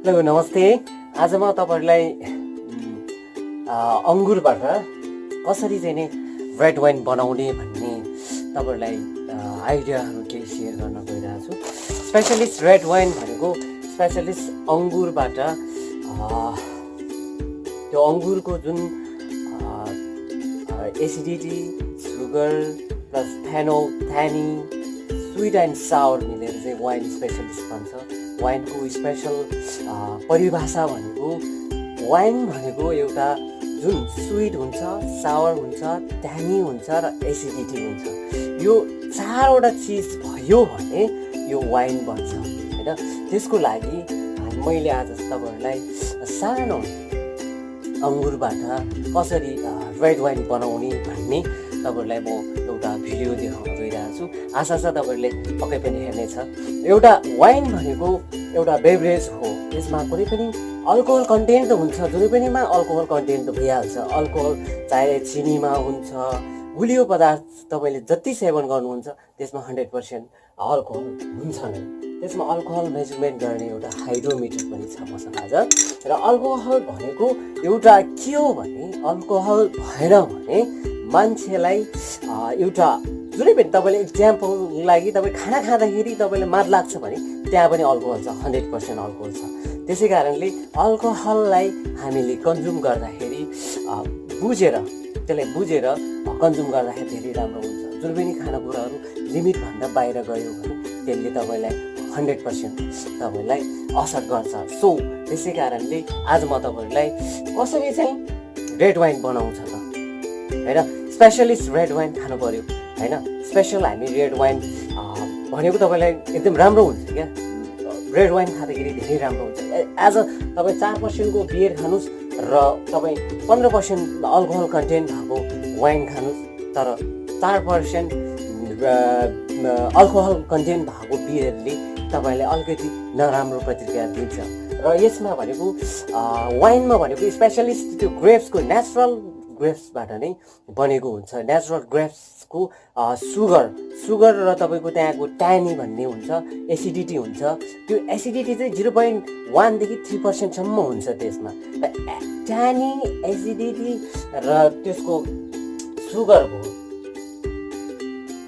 Hello नमस्ते। आज म तपाईहरुलाई अंगुरबाट कसरी चाहिँ नि रेड वाइन बनाउने भन्ने तपाईहरुलाई आइडियाहरु केही शेयर गर्न गइरहेको छु। स्पेशलिस्ट रेड वाइन भनेको स्पेशलिस्ट अंगुरबाट त्यो अंगुरको जुन acidity, sugar plus tannin, sweet and sour मिलेर चाहिँ वाइन स्पेशलिस्ट भन्छ। वाइनको स्पेशल परिभाषा भनेको वाइन भनेको एउटा जुन स्वीट हुन्छ, सावर हुन्छ, ट्यानी हुन्छ र एसिडिटी हुन्छ। यो चारवटा चिज भयो भने यो वाइन बन्छ हैन। त्यसको लागि मैले आज तपाईहरुलाई सानो अंगुरबाट कसरी रेड वाइन बनाउने भन्ने तपाईहरुलाई म एउटा भिडियो देखाउन गइरहेको छु। आशा छ तपाईहरुले पक्कै पनि हेर्नेछ। एउटा वाइन भनेको एउटा बेभरेज हो। त्यसमा कुनै पनि अल्कोहल कन्टेन्ट हुन्छ, जुनै पनिमा अल्कोहल कन्टेन्ट भइहाल्छ। अल्कोहल चाहे चिनीमा हुन्छ, गुलियो पदार्थ तपाईले जति सेवन गर्नुहुन्छ त्यसमा 100% अल्कोहल हुन्छ नै। त्यसमा अल्कोहल मेजरमेन्ट गर्ने एउटा हाइड्रोमिटर पनि छ मसँग आज। र अल्कोहल भनेको एउटा के हो भने अल्कोहल भएन भने मान्छेलाई एउटा जुनै पनि तपाईले एक्जाम्पल लागि तपाई खाना खाँदाखेरि तपाईलाई माद लाग्छ भने त्यहाँ पनि अल्कोहल छ, 100% अल्कोहल छ। त्यसै कारणले अल्कोहललाई हामीले कन्ज्युम गर्दाखेरि बुझेर त्यसलाई बुझेर कन्ज्युम गर्दाखेरि धेरै राम्रो हुन्छ। जुन पनि खानेकुराहरू लिमिट भन्दा बाहिर गयो भने त्यसले तपाईलाई 100% तपाईलाई असर गर्छ। सो त्यसै कारणले आज म तपाईहरुलाई कसरी चाहिँ रेड वाइन बनाउँछ त हैन, स्पेशलिस्ट रेड वाइन खानु पर्यो हैन। स्पेशल हामी रेड वाइन भनेको तपाईलाई एकदम राम्रो हुन्छ क्या। रेड वाइन खाँदाखेरि धेरै राम्रो हुन्छ। एज अ तपाईँ 4% को बियर खानुस् र तपाईँ 15% अल्कोहल कन्टेन्ट भएको वाइन खानुस्, तर 4% अल्कोहल कन्टेन्ट भएको बियरले तपाईलाई अलिकति नराम्रो प्रतिक्रिया दिन्छ। र यसमा भनेको वाइनमा भनेको स्पेशलिस्ट त्यो ग्रेप्सको नेचुरल ग्रेप्सबाट नै बनेको हुन्छ। नेचुरल ग्रेप्सको सुगर र तपाईको त्यहाँको ट्यानी भन्ने हुन्छ, एसिडिटी हुन्छ। त्यो एसिडिटी चाहिँ 0.1 देखि 3% सम्म हुन्छ। त्यसमा ट्यानी, एसिडिटी र त्यसको सुगरको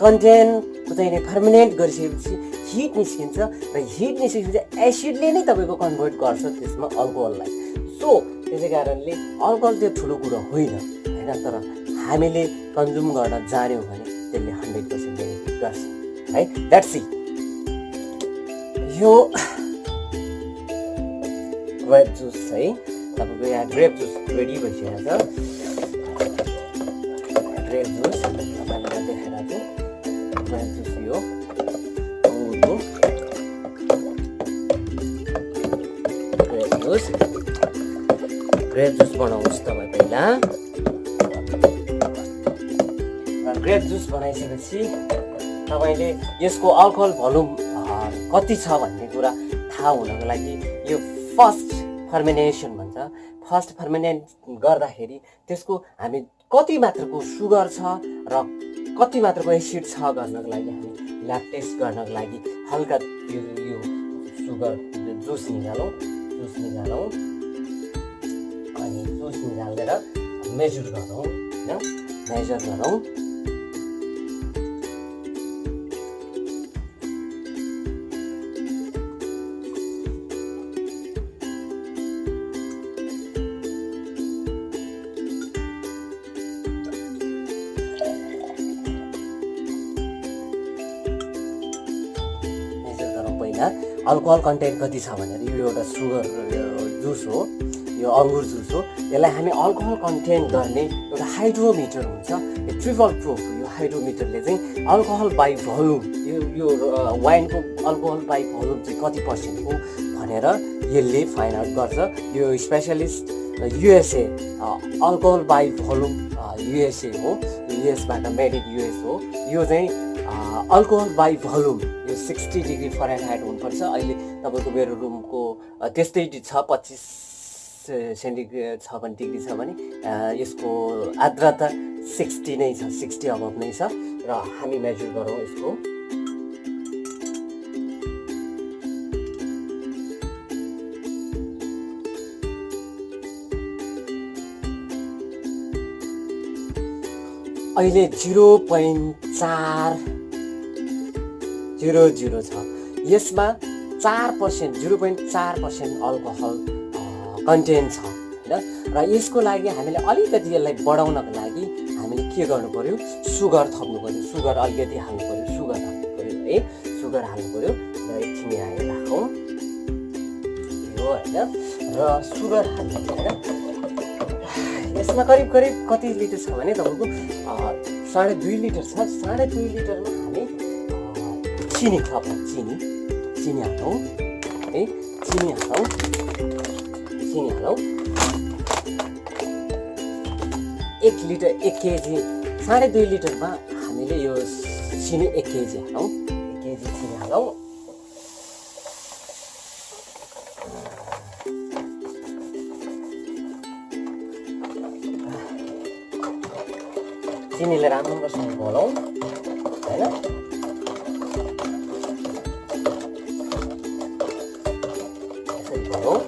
कन्टेन्ट चाहिँ फर्मिनेन्ट गरिसकेपछि हिट निस्किन्छ र हिट निस्किन्छ एसिडले नै तपाईको कन्भर्ट गर्छ त्यसमा अल्कोहललाई। सो त्यसै कारणले अल्कोहल त्यो ठुलो कुरो होइन हैन, तर हामीले कन्ज्युम गर्न जान्यौँ भने त्यसले 100% बेनिफिट गर्छ है। Let's see. यो ग्रेप जुस है, तपाईको यहाँ ग्रेप जुस रेडी भइसकेको छ। ग्रेप जुस तपाईलाई देखाइरहेको छु। ग्रेप जुस यो अंगुरको ग्रेप जुस बनाउनुहोस् तपाईँ पहिला। ग्रेप जुस बनाइसकेपछि तपाईले यसको अल्कोहल भोल्युम कति छ भन्ने कुरा थाहा हुनको लागि यो फर्स्ट फर्मेनेसन भन्छ। फर्स्ट फर्मेनेट गर्दाखेरि त्यसको हामी कति मात्राको सुगर छ र कति मात्राको एसिड छ गर्नको लागि हामी ल्याब टेस्ट गर्नको लागि हल्का यो सुगर जुस निकालौँ अनि जुस निकालेर मेजर गरौँ हैन। मेजर गरौँ अल्कोहल कन्टेन्ट कति छ भनेर। यो एउटा सुगर जुस हो, यो अंगुर जुस हो। यसलाई हामी अल्कोहल कन्टेन्ट गर्ने एउटा हाइड्रोमिटर हुन्छ। यो ट्रिपल प्रुफ यो हाइड्रोमिटरले चाहिँ अल्कोहल बाई भोल्युम यो वाइनको अल्कोहल बाई भोल्युम चाहिँ कति पर्सेन्ट हो भनेर यसले फाइन्ड आउट गर्छ। यो specialist USA alcohol by volume USA हो, युएसबाट मेड इन युएस हो। यो चाहिँ अल्कोहल बाई भोल्युम यो 60 डिग्री फरेनहाइट हुनुपर्छ। अहिले तपाईको मेरो रुमको त्यस्तै छ, 25 सेन्टिग्रेड छ भने डिग्री छ भने यसको आर्द्रता 60 नै छ, 60 अबभ नै छ। र हामी मेजर गरौँ यसको। अहिले 0.400 छ। यसमा 4% 0.4% अल्कोहल कन्टेन्ट छ हैन। र यसको लागि हामीले अलिकति यसलाई बढाउनको लागि हामीले के गर्नु पर्यो, सुगर थप्नु पर्यो, सुगर अलिकति हाल्नु पर्यो, सुगर हाल्नु पर्यो है, सुगर हाल्नु पर्यो। र एकछिन यहाँ राखौँ यो हैन। र सुगर हाल्नु हैन। यसमा करिब कति लिटर छ भने तपाईँको 2.5 लिटर छ। 2.5 लिटरमा हामी चिनी थपौँ, चिनी हालौँ है, चिनी हालौँ 1 लिटर 1 केजी 2.5 लिटरमा हामीले यो चिनी 1 केजी हालौँ, 1 केजी चिनी हालौँ। चिनीले राम्रोसँग घोलौँ हैन। यसरी घोलौँ।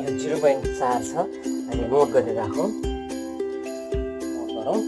यो 0.4 छ। अहिले नोट गरेर राखौँ, नोट गरौँ।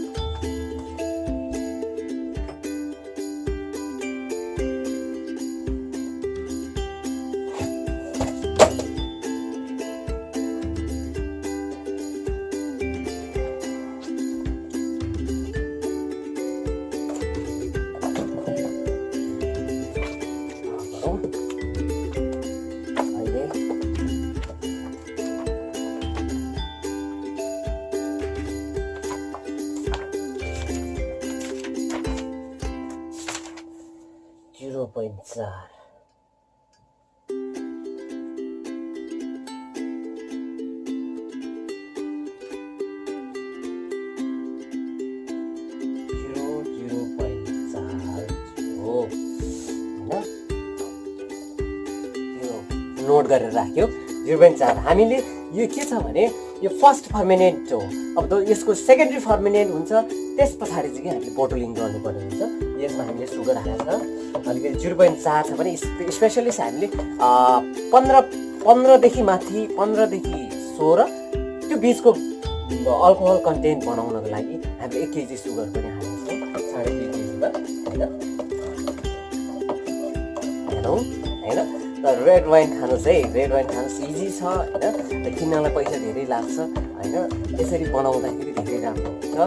नोट गरेर राख्यो 0.4। हामीले यो के छ भने यो फर्स्ट फर्मिनेन्ट हो। अब त यसको सेकेन्डरी फर्मिनेन्ट हुन्छ, त्यस पछाडि चाहिँ हामीले बोटलिङ गर्नुपर्ने हुन्छ। यसमा हामीले सुगर हालेर अलिकति 0.4 छ भने स्पेसली हामीले 15देखि माथि 15देखि 16 त्यो बिचको अल्कोहल कन्टेन्ट बनाउनको लागि हामीले 1 केजी सुगर पनि हाल्छौँ 2.5 केजीमा हैन। रेड वाइन खानु चाहिँ रेड वाइन खानु इजी छ हैन, किन्नलाई पैसा धेरै लाग्छ हैन। यसरी बनाउँदाखेरि धेरै राम्रो हुन्छ।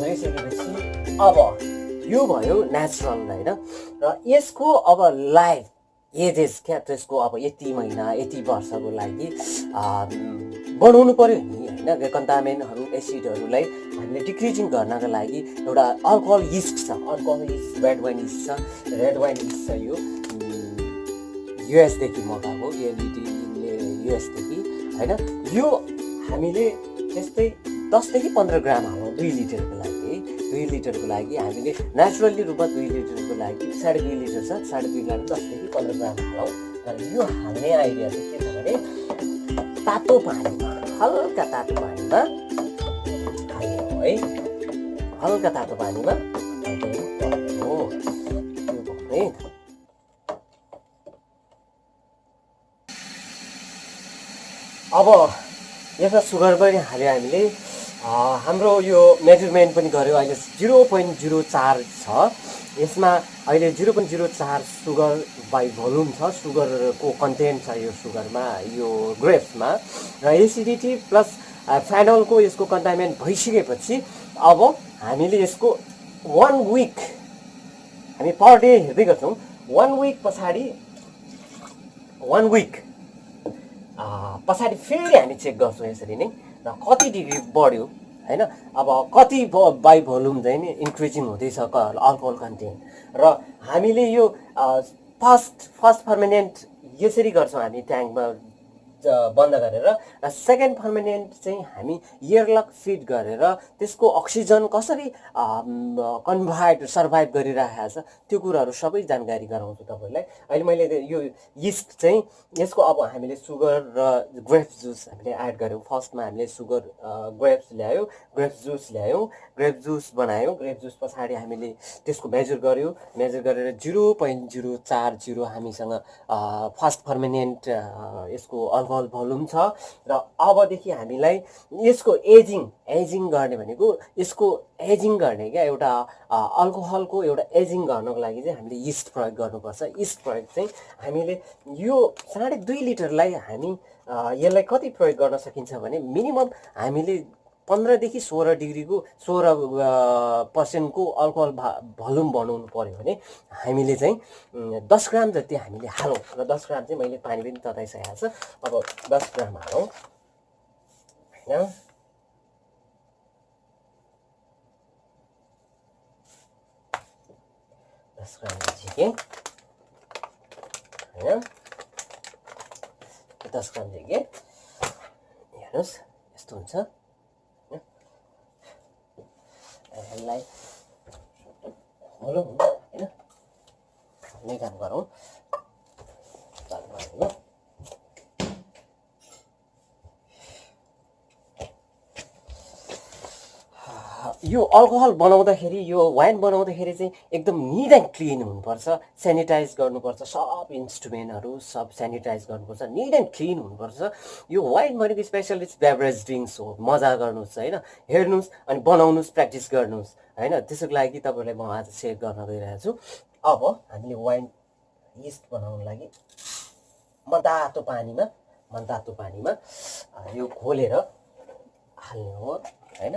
भइसकेपछि अब यो भयो नेचुरल हैन। र यसको अब लाइफ एजेस क्या त्यसको अब यति महिना यति वर्षको लागि बनाउनु पर्यो नि हैन। कन्टामिनेन्टहरू एसिडहरूलाई हामीले डिक्रिजिङ गर्नका लागि एउटा अल्कोहल यिस्ट छ, alcohol yeast red wine yeast छ। रेड वाइन यिस्ट छ यो युएसदेखि मगाएको, युएसदेखि हैन। यो हामीले त्यस्तै 10 देखि 15 ग्राम हालौँ 2 लिटरको लागि। 2 लिटरको लागि हामीले नेचुरली रूपमा 2 लिटरको लागि 2.5 लिटर छ, 2.5 ग्राम 10 देखि 15 ग्राम हालौँ। तर यो हाल्ने आइडिया चाहिँ के छ भने तातो पानीमा, हल्का तातो पानीमा हाल्ने हो है, हल्का तातो पानीमा हाल्ने हो। यो भने अब यसमा सुगर पनि हाल्यो हामीले। हाम्रो यो मेजरमेन्ट पनि गर्यो। अहिले 0.04 छ। यसमा अहिले 0.04 सुगर बाई भोल्युम छ, सुगरको कन्टेन्ट छ यो सुगरमा, यो ग्रेप्समा। र एसिडिटी प्लस फेनोलको यसको कन्टामिनेन्ट भइसकेपछि अब हामीले यसको 1 विक हामी पर डे हेर्दै गर्छौँ। 1 विक पछाडि 1 विक पछाडि फेरि हामी चेक गर्छौँ यसरी नै, र कति डिग्री बढ्यो हैन। अब कति बाई भोल्युम चाहिँ नि इन्क्रिजिङ हुँदैछ अल्कोहल कन्टेन्ट। र हामीले यो फर्स्ट फर्मिनेन्ट यसरी गर्छौँ हामी ट्याङ्कमा बन्द गरेर र सेकेन्ड फर्मेन्टेन्ट चाहिँ हामी एयरलक फिट गरेर त्यसको अक्सिजन कसरी कन्भर्ट सर्भाइभ गरिरहेको छ त्यो कुराहरू सबै जानकारी गराउँछु तपाईँलाई। अहिले मैले यो यिस्ट चाहिँ यसको अब हामीले सुगर र ग्रेप्स जुस हामीले एड गऱ्यौँ। फर्स्टमा हामीले सुगर ग्रेप्स ल्यायौँ, ग्रेप्स जुस ल्यायौँ, ग्रेप जुस बनायौँ। ग्रेप जुस पछाडि हामीले त्यसको मेजर गऱ्यौँ, मेजर गरेर 0.040 हामीसँग फर्स्ट फर्मेन्टेन्ट यसको अल्कोहल भोल्युम छ। र अबदेखि हामीलाई यसको एजिङ गर्ने भनेको यसको एजिङ गर्ने क्या एउटा अल्कोहलको एउटा एजिङ गर्नको लागि चाहिँ हामीले यिस्ट प्रयोग गर्नुपर्छ। यिस्ट प्रयोग चाहिँ हामीले यो 2.5 लिटरलाई हामी यसलाई कति प्रयोग गर्न सकिन्छ भने मिनिमम हामीले 15 देखि 16 डिग्रीको 16% अल्कोहल भोल्युम बनाउनु पर्यो भने हामीले चाहिँ 10 ग्राम जति हामीले हालौँ। र 10 ग्राम चाहिँ मैले पानी पनि तताइसकेको छ। अब 10 ग्राम हालौँ होइन, 10 ग्राम झिकेँ होइन, 10 ग्राम झिकेँ। हेर्नुहोस् यस्तो हुन्छ। यसलाई खोलौँ होइन, खोल्ने काम गरौँ। यो अल्कोहल बनाउँदाखेरि यो वाइन बनाउँदाखेरि चाहिँ एकदम निट एन्ड क्लिन हुनुपर्छ, सेनिटाइज गर्नुपर्छ, सब इन्स्ट्रुमेन्टहरू सब सेनिटाइज गर्नुपर्छ, निट एन्ड क्लिन हुनुपर्छ। यो वाइन भनेको स्पेसलिस्ट बेभरेज ड्रिङ्क्स हो। मजा गर्नुहोस् होइन, हेर्नुहोस् अनि बनाउनुहोस्, प्र्याक्टिस गर्नुहोस् होइन। त्यसको लागि तपाईँलाई म आज सेयर गर्न गइरहेको छु। अब हामीले वाइन यिस्ट बनाउनको लागि मनतातो पानीमा यो घोलेर हाल्ने हो होइन।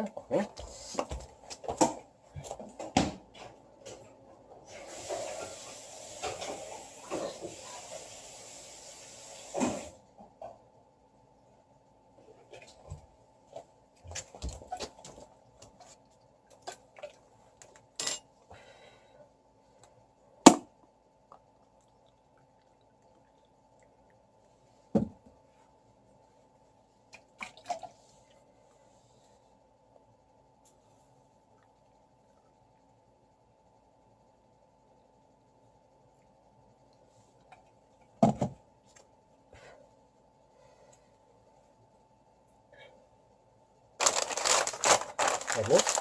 हेर्नुहोस्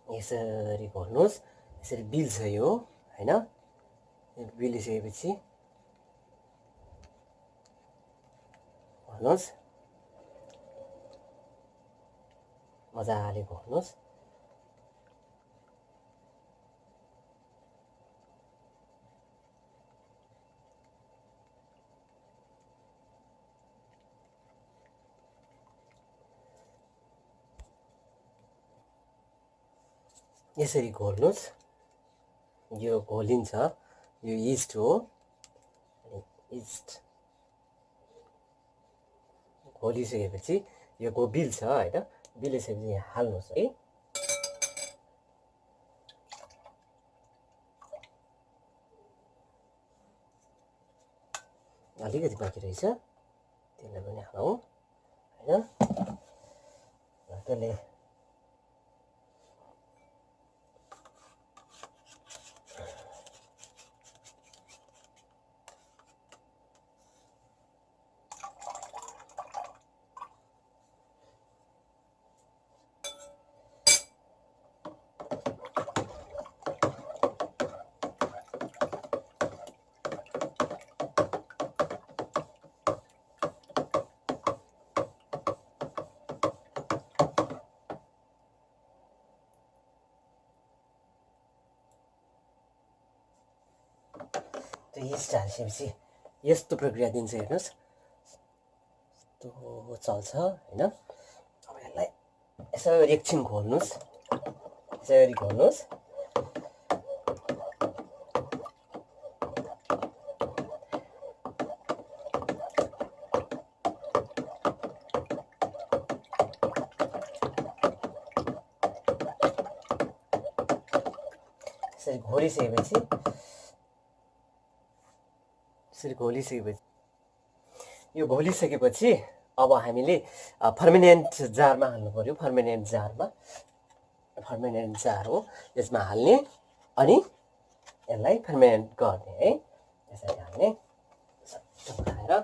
यसरी घोल्नुहोस्, यसरी बिल्छ यो होइन। बिलिसकेपछि घोल्नुहोस्, मजाले घोल्नुहोस्। यसरी घोल्नुहोस्, यो घोलिन्छ, यो यिस्ट हो। यिस्ट घोलिसकेपछि यो बिल्छ होइन, बिलिसकेपछि यहाँ हाल्नुहोस् है। अलिकति बाँकी रहेछ, त्यसलाई पनि हालौँ होइन। त्यसले त्यो यिस्ट हालिसकेपछि यस्तो प्रक्रिया दिन्छ। हेर्नुहोस् यस्तो चल्छ होइन। अब यसलाई यसरी एकछिन घोल्नुहोस्, यसरी घोल्नुहोस्। यसरी घोलिसकेपछि यो घोलिसकेपछि अब हामीले फर्मेनेन्ट जारमा हाल्नु पर्यो। फर्मेनेन्ट जार हो, यसमा हाल्ने अनि यसलाई फर्मेनेन्ट गर्ने है। यसरी हाल्ने खाएर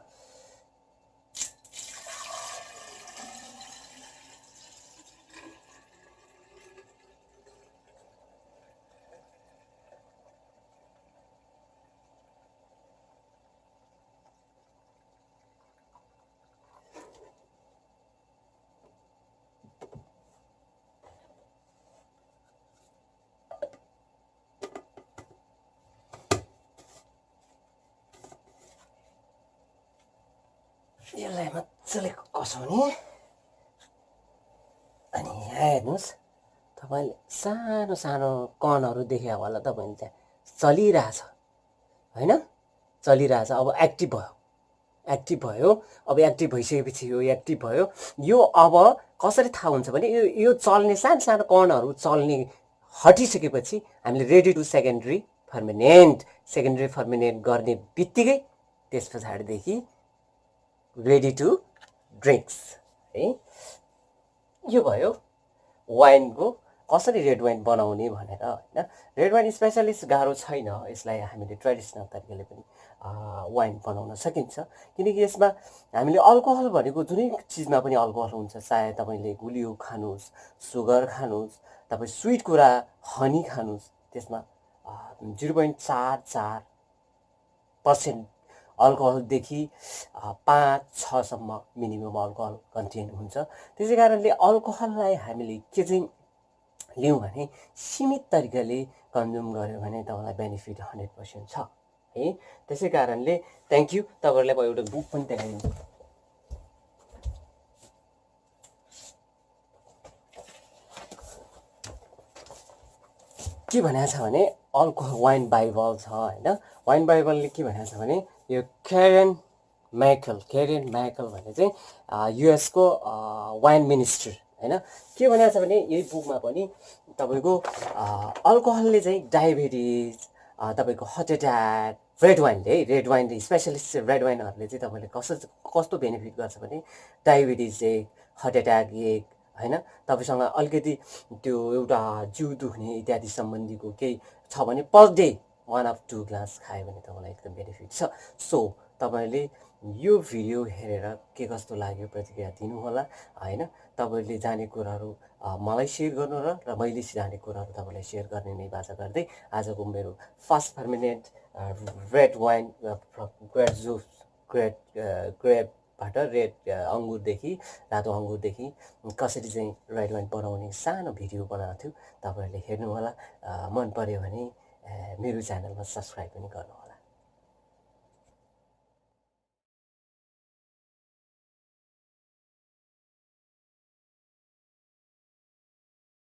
यसलाई मजाले कसाउने। अनि यहाँ हेर्नुहोस्, तपाईँले सानो सानो कणहरू देख्या होला तपाईँले, त्यहाँ चलिरहेछ होइन, चलिरहेछ। अब एक्टिभ भयो। अब एक्टिभ भइसकेपछि यो एक्टिभ भयो। यो अब कसरी थाहा हुन्छ भने यो चल्ने सानो सानो कणहरू चल्ने हटिसकेपछि हामीले रेडी टु सेकेन्डरी फर्मिनेन्ट गर्ने बित्तिकै त्यस पछाडिदेखि रेडी टु ड्रिङ्क्स है। यो भयो वाइनको कसरी रेड वाइन बनाउने भनेर होइन। रेड वाइन स्पेसलिस्ट गाह्रो छैन, यसलाई हामीले ट्रेडिसनल तरिकाले पनि वाइन बनाउन सकिन्छ। किनकि यसमा हामीले अल्कोहल भनेको जुनै चिजमा पनि अल्कोहल हुन्छ, चाहे तपाईँले गुलियो खानुहोस्, सुगर खानुहोस्, तपाईँ स्विट कुरा हनी खानुहोस्, त्यसमा 0.44% अल्कोहलदेखि 5-6सम्म मिनिमम अल्कोहल कन्टेन हुन्छ। त्यसै कारणले अल्कोहललाई हामीले के चाहिँ लिउँ भने सीमित तरिकाले कन्ज्युम गऱ्यो भने तपाईँलाई बेनिफिट 100% छ है। त्यसै कारणले थ्याङ्क यू। तपाईँहरूलाई म एउटा बुक पनि देखाइदिन्छु। के भनेको छ भने अल्कोहल वाइन बाइबल छ होइन। वाइन बाइबलले के भनेको छ भने यो क्यारेन म्याकल भन्ने चाहिँ युएसको वाइन मिनिस्टर होइन, के भनेको छ भने यही बुकमा पनि तपाईँको अल्कोहलले चाहिँ डायबिटिज, तपाईँको हार्ट एट्याक, रेड वाइनले स्पेसलिस्ट रेड वाइनहरूले चाहिँ तपाईँले कस्तो बेनिफिट गर्छ भने डायबिटिज एक, हार्ट एट्याक एक होइन, तपाईँसँग अलिकति त्यो एउटा जिउ दुख्ने इत्यादि सम्बन्धीको केही छ भने पर डे 1 or 2 ग्लास खायो भने तपाईँलाई एकदम बेनिफिट छ। सो तपाईँले यो भिडियो हेरेर के कस्तो लाग्यो प्रतिक्रिया दिनुहोला होइन। तपाईँले जाने कुराहरू मलाई सेयर गर्नु र मैले जाने कुराहरू तपाईँलाई सेयर गर्ने नै बाचा गर्दै आजको मेरो फर्स्ट फर्मिनेन्ट रेड वाइन ग्रेपबाट रेड अङ्गुरदेखि रातो अङ्गुरदेखि कसरी चाहिँ रेड वाइन बनाउने सानो भिडियो बनाएको थियो। तपाईँहरूले हेर्नुहोला, मन पर्यो भने मेरो च्यानलमा सब्सक्राइब पनि गर्नुहोला।